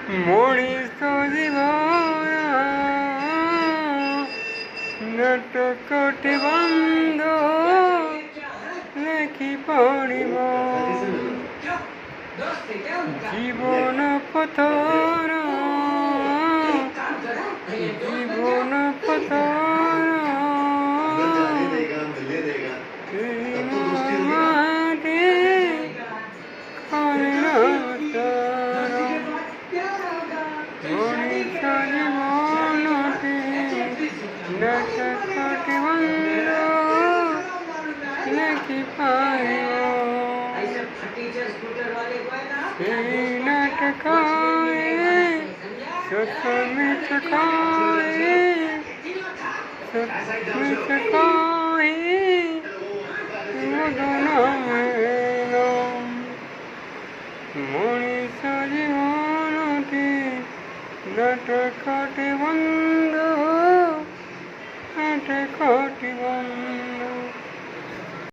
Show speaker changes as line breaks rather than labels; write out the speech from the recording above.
মଣିষ জীবন নাটকটি বন্ধ লেখি পড়িব জীবন পথর জীবন পথর নাটকটি বন্ধ লেখি পড়িব সেই নাটকায় সত্য মিথ কয় সত্য মিথ কয় মদন মଣିষ জীবনটি নাটকটি বন্ধ নাটকটি বন্ধ।